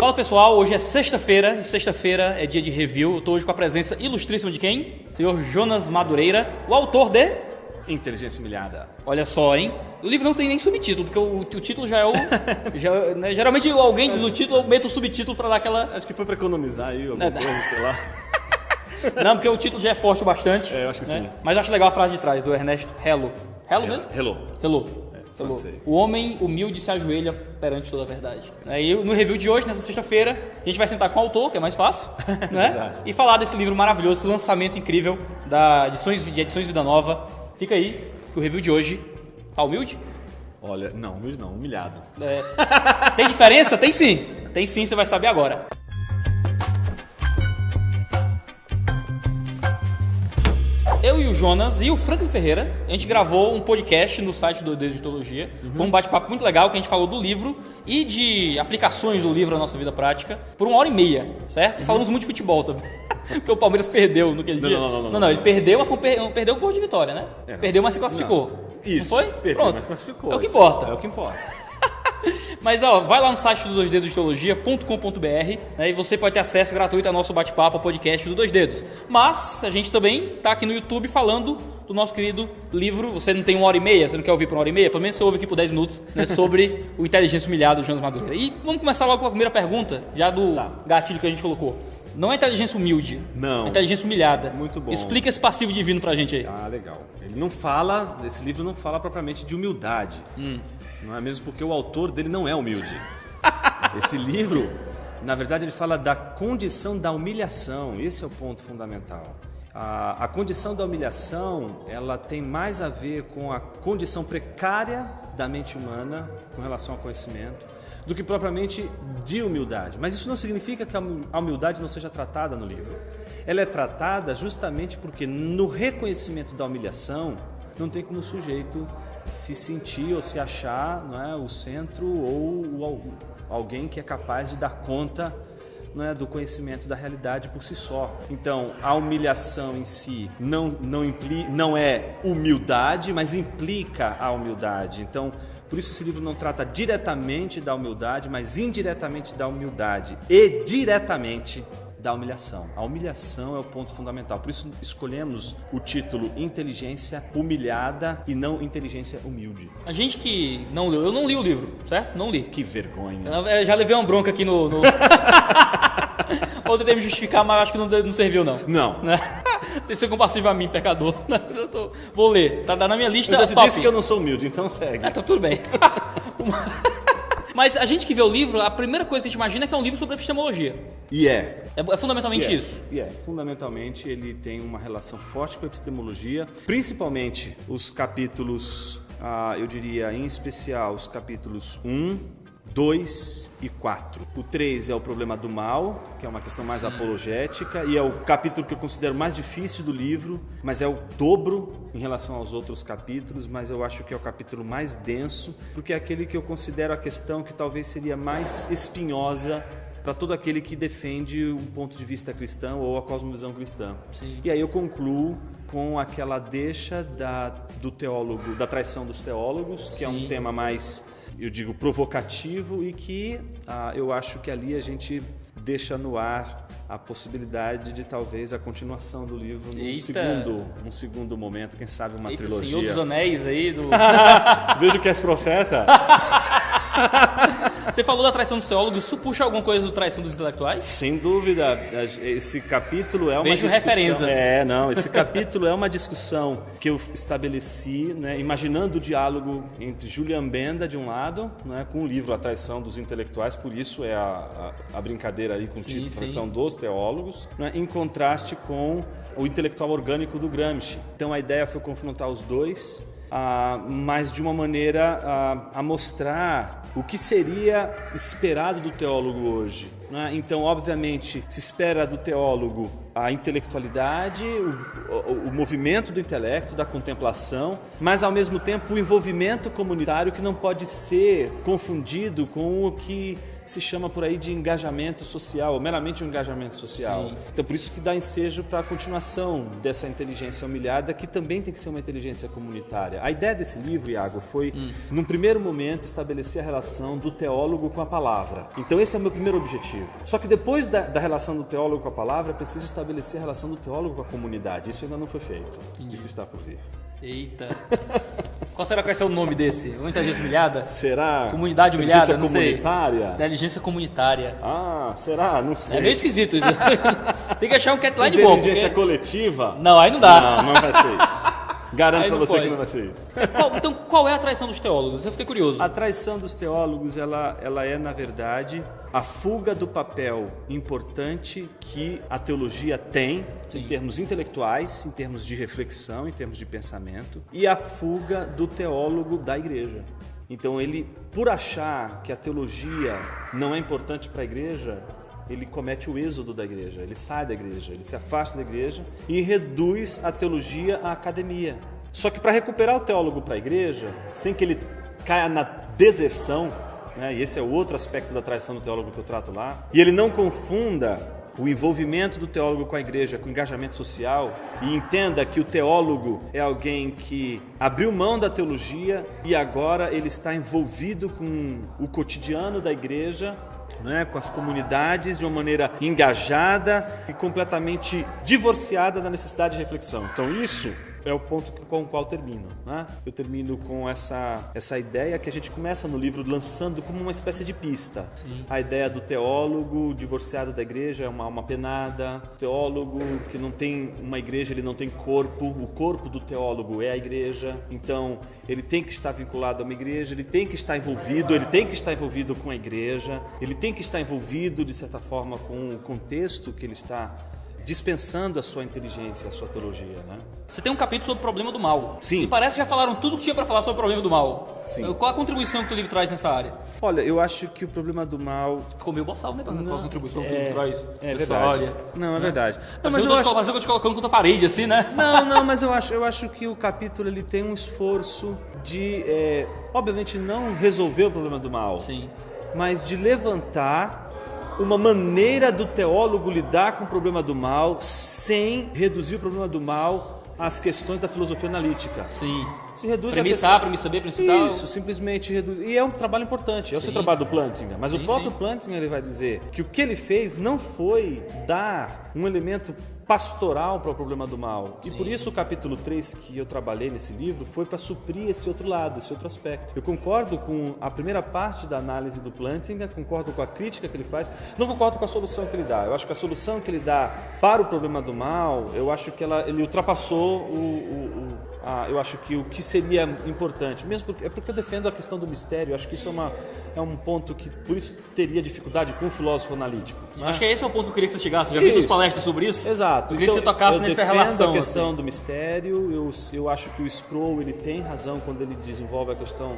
Fala pessoal, hoje é sexta-feira e sexta-feira é dia de review. Eu tô hoje com a presença ilustríssima de quem? Senhor Jonas Madureira, o autor de... Inteligência Humilhada. Olha só, hein? O livro não tem nem subtítulo, porque o título já é o... né? Geralmente alguém diz o título, eu meto o subtítulo pra dar aquela... Acho que foi pra economizar aí alguma coisa, sei lá. Não, porque o título já é forte o bastante. Eu acho que sim. Mas eu acho legal a frase de trás, do Ernesto Hello. Hello mesmo? Hello. Hello. O homem humilde se ajoelha perante toda a verdade. E no review de hoje, nessa sexta-feira, a gente vai sentar com o autor, que é mais fácil, né? E falar desse livro maravilhoso, esse lançamento incrível de Edições Vida Nova. Fica aí, que o review de hoje tá humilde? Olha, não, humilde não, humilhado. Tem diferença? Tem sim. Tem sim, você vai saber agora. Eu e o Jonas e o Franklin Ferreira, a gente gravou um podcast no site do Deus de Teologia. Foi um bate-papo muito legal que a gente falou do livro e de aplicações do livro na nossa vida prática por 1h30, certo? E falamos muito de futebol também. Porque o Palmeiras perdeu naquele dia. Não, ele perdeu, mas perdeu o gol de vitória, né? Perdeu, mas se classificou. Isso, não foi? Perdeu, Pronto. mas classificou. É o que importa. É o que importa. Mas vai lá no site do 2dedosdeteologia.com.br, né, e você pode ter acesso gratuito ao nosso bate-papo, ao podcast do Dois Dedos. Mas a gente também está aqui no YouTube falando do nosso querido livro. Você não tem 1h30, você não quer ouvir por 1h30? Pelo menos você ouve aqui por 10 minutos, né, sobre o Inteligência Humilhada do Jonas Madureira. E vamos começar logo com a primeira pergunta, já do gatilho que a gente colocou. Não é inteligência humilde, Não. É inteligência humilhada. Muito bom. Explica esse passivo divino pra gente aí. Ah, legal. Esse livro não fala propriamente de humildade. Não é mesmo porque o autor dele não é humilde. Esse livro, na verdade, ele fala da condição da humilhação. Esse é o ponto fundamental. A condição da humilhação, ela tem mais a ver com a condição precária da mente humana com relação ao conhecimento, do que propriamente de humildade. Mas isso não significa que a humildade não seja tratada no livro. Ela é tratada justamente porque no reconhecimento da humilhação não tem como o sujeito se sentir ou se achar, não é, o centro ou alguém que é capaz de dar conta, não é, do conhecimento da realidade por si só. Então, a humilhação em si não é humildade, mas implica a humildade. Então, por isso esse livro não trata diretamente da humildade, mas indiretamente da humildade e diretamente da humilhação. A humilhação é o ponto fundamental. Por isso escolhemos o título Inteligência Humilhada e não Inteligência Humilde. A gente que não leu, eu não li o livro, certo? Não li. Que vergonha. Eu já levei uma bronca aqui no... Ou tentei me justificar, mas acho que não serviu não. Não. Tem que ser compassivo a mim, pecador. Vou ler, tá na minha lista. Eu já te top. disse que eu não sou humilde, então segue. Tá tudo bem. Mas a gente que vê o livro, a primeira coisa que a gente imagina é que é um livro sobre epistemologia. E é. É fundamentalmente isso. Fundamentalmente ele tem uma relação forte com a epistemologia, principalmente os capítulos, eu diria em especial os capítulos 1, 2 e 4. O 3 é o problema do mal, que é uma questão mais apologética, e é o capítulo que eu considero mais difícil do livro, mas é o dobro em relação aos outros capítulos, mas eu acho que é o capítulo mais denso, porque é aquele que eu considero a questão que talvez seria mais espinhosa para todo aquele que defende um ponto de vista cristão ou a cosmovisão cristã. Sim. E aí eu concluo com aquela deixa do teólogo, da traição dos teólogos, que é um tema mais, eu digo, provocativo e que eu acho que ali a gente deixa no ar a possibilidade de talvez a continuação do livro num segundo momento, quem sabe uma trilogia. Senhor dos Anéis aí do... Vejo que és profeta. Você falou da traição dos teólogos, isso puxa alguma coisa do traição dos intelectuais? Sem dúvida, esse capítulo é uma Vejo discussão... referências. Esse capítulo é uma discussão que eu estabeleci, né, imaginando o diálogo entre Julian Benda, de um lado, né, com o livro A Traição dos Intelectuais, por isso é a brincadeira aí com o título Traição dos Teólogos, né, em contraste com o intelectual orgânico do Gramsci. Então a ideia foi confrontar os dois, mas de uma maneira a mostrar o que seria esperado do teólogo hoje, né? Então, obviamente, se espera do teólogo a intelectualidade, o movimento do intelecto, da contemplação, mas, ao mesmo tempo, o envolvimento comunitário que não pode ser confundido com o que se chama por aí de engajamento social, ou meramente um engajamento social. Sim. Então, por isso que dá ensejo para a continuação dessa inteligência humilhada, que também tem que ser uma inteligência comunitária. A ideia desse livro, Iago, foi, num primeiro momento, estabelecer a relação do teólogo com a palavra. Então, esse é o meu primeiro objetivo. Só que depois da relação do teólogo com a palavra, é preciso estabelecer a relação do teólogo com a comunidade. Isso ainda não foi feito. Entendi. Isso está por vir. Eita. Qual será que vai ser o nome desse? Uma inteligência humilhada? Será? Comunidade humilhada? Não sei. Comunitária? Inteligência comunitária. Ah, será? Não sei. É meio esquisito isso. Tem que achar um catline bom. Inteligência coletiva? Não, aí não dá. Não vai ser isso. Garanto pra você que não vai ser isso. Então, qual é a traição dos teólogos? Eu fiquei curioso. A traição dos teólogos, ela é, na verdade, a fuga do papel importante que a teologia tem, em termos intelectuais, em termos de reflexão, em termos de pensamento, e a fuga do teólogo da igreja. Então, ele, por achar que a teologia não é importante para a igreja, ele comete o êxodo da igreja, ele sai da igreja, ele se afasta da igreja e reduz a teologia à academia. Só que para recuperar o teólogo para a igreja, sem que ele caia na deserção, né, e esse é o outro aspecto da traição do teólogo que eu trato lá, e ele não confunda o envolvimento do teólogo com a igreja, com o engajamento social, e entenda que o teólogo é alguém que abriu mão da teologia e agora ele está envolvido com o cotidiano da igreja, né, com as comunidades de uma maneira engajada e completamente divorciada da necessidade de reflexão. Então isso é o ponto com o qual eu termino, né? Eu termino com essa ideia que a gente começa no livro lançando como uma espécie de pista. Sim. A ideia do teólogo divorciado da igreja é uma penada. O teólogo que não tem uma igreja, ele não tem corpo. O corpo do teólogo é a igreja. Então, ele tem que estar vinculado a uma igreja, ele tem que estar envolvido com a igreja, ele tem que estar envolvido, de certa forma, com o contexto que ele está dispensando a sua inteligência, a sua teologia, né? Você tem um capítulo sobre o problema do mal. Sim. E parece que já falaram tudo que tinha para falar sobre o problema do mal. Sim. Qual a contribuição que o livro traz nessa área? Olha, eu acho que o problema do mal... Ficou meio boçal, né? Qual a contribuição que o livro traz? É verdade. Não, é verdade. Não, mas eu tô te colocando contra a parede, assim, né? Não, mas eu acho que o capítulo ele tem um esforço de, obviamente, não resolver o problema do mal. Sim. Mas de levantar uma maneira do teólogo lidar com o problema do mal sem reduzir o problema do mal às questões da filosofia analítica. Sim. Se reduz premissa A, premissa B, premissa tal. Isso, simplesmente reduz. E é um trabalho importante, é o seu trabalho do Plantinga. Mas o próprio Plantinga ele vai dizer que o que ele fez não foi dar um elemento pastoral para o problema do mal. Sim. E por isso o capítulo 3 que eu trabalhei nesse livro foi para suprir esse outro lado, esse outro aspecto. Eu concordo com a primeira parte da análise do Plantinga, concordo com a crítica que ele faz, não concordo com a solução que ele dá. Eu acho que a solução que ele dá para o problema do mal, eu acho que ele ultrapassou eu acho que o que seria importante, mesmo porque eu defendo a questão do mistério, eu acho que isso é um ponto que, por isso, teria dificuldade com o filósofo analítico. Né? Acho que esse é o ponto que eu queria que você chegasse. Já vi suas palestras sobre isso? Exato. Eu queria que você tocasse nessa relação. Eu defendo a questão do mistério, eu acho que o Sproul ele tem razão quando ele desenvolve a questão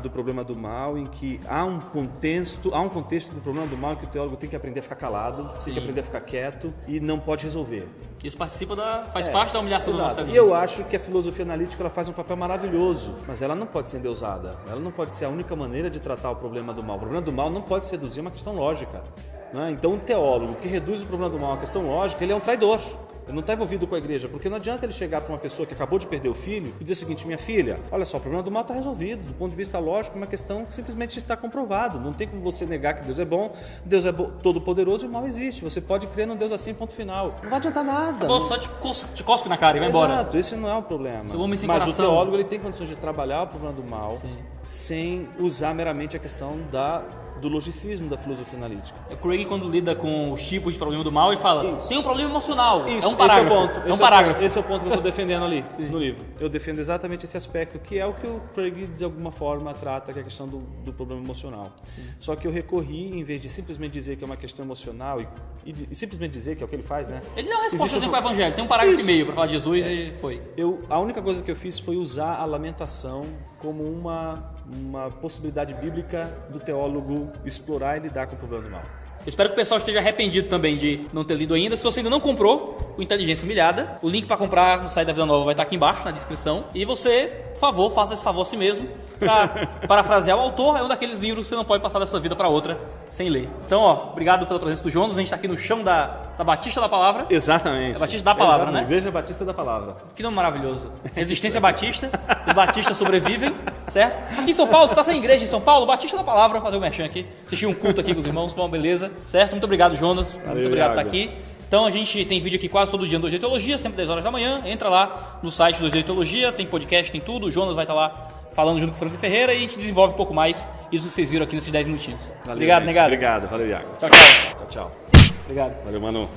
do problema do mal, em que há um contexto do problema do mal que o teólogo tem que aprender a ficar calado, tem que aprender a ficar quieto e não pode resolver. Que isso faz parte da humilhação do nosso E eu acho que a filosofia analítica ela faz um papel maravilhoso, mas ela não pode ser endeusada. Ela não pode ser a única maneira de tratar o problema do mal. O problema do mal não pode se reduzir a uma questão lógica. Né? Então, um teólogo que reduz o problema do mal a uma questão lógica, ele é um traidor. Ele não está envolvido com a igreja, porque não adianta ele chegar para uma pessoa que acabou de perder o filho e dizer o seguinte: minha filha, olha só, o problema do mal está resolvido, do ponto de vista lógico, é uma questão que simplesmente está comprovado. Não tem como você negar que Deus é bom, Deus é todo-poderoso e o mal existe. Você pode crer num Deus assim, ponto final. Não vai adiantar nada. Não... Só te cospe na cara e vai embora. Exato, esse não é o problema. Mas o teólogo ele tem condições de trabalhar o problema do mal sem usar meramente a questão do logicismo da filosofia analítica. O Craig, quando lida com os tipos de problema do mal, ele fala, tem um problema emocional. Isso, é um parágrafo. Esse é o ponto que eu estou defendendo ali no livro. Eu defendo exatamente esse aspecto, que é o que o Craig, de alguma forma, trata, que é a questão do problema emocional. Sim. Só que eu recorri, em vez de simplesmente dizer que é uma questão emocional e simplesmente dizer que é o que ele faz, né? Ele dá uma resposta com o evangelho. Tem um parágrafo e meio para falar de Jesus e foi. A única coisa que eu fiz foi usar a lamentação como uma possibilidade bíblica do teólogo explorar e lidar com o problema do mal. Eu espero que o pessoal esteja arrependido também de não ter lido ainda. Se você ainda não comprou o Inteligência Humilhada, o link para comprar no site da Vida Nova vai estar aqui embaixo na descrição. E você, por favor, faça esse favor a si mesmo. Pra parafrasear o autor, é um daqueles livros que você não pode passar dessa vida para outra sem ler. Então, ó, obrigado pela presença do Jonas. A gente está aqui no chão da Batista da Palavra. Exatamente. É Batista da Palavra, Exatamente. né? Veja a Batista da Palavra. Que nome maravilhoso. Resistência Batista. Os batistas sobrevivem, certo? Aqui em São Paulo, você está sem igreja em São Paulo, Batista da Palavra, fazer o merchan aqui. Assistir um culto aqui com os irmãos, bom, beleza, certo? Muito obrigado, Jonas. Valeu, muito obrigado por estar Iago. aqui. Então a gente tem vídeo aqui quase todo dia no 2D Teologia, sempre 10 horas da manhã. Entra lá no site do 2D Teologia, tem podcast, tem tudo. O Jonas vai estar lá falando junto com o Franco Ferreira e a gente desenvolve um pouco mais isso que vocês viram aqui nesses 10 minutinhos. Valeu, Obrigado, gente. negado. Obrigado, valeu, Iago. Tchau, tchau. Tchau, tchau. Obrigado. Valeu, Manu.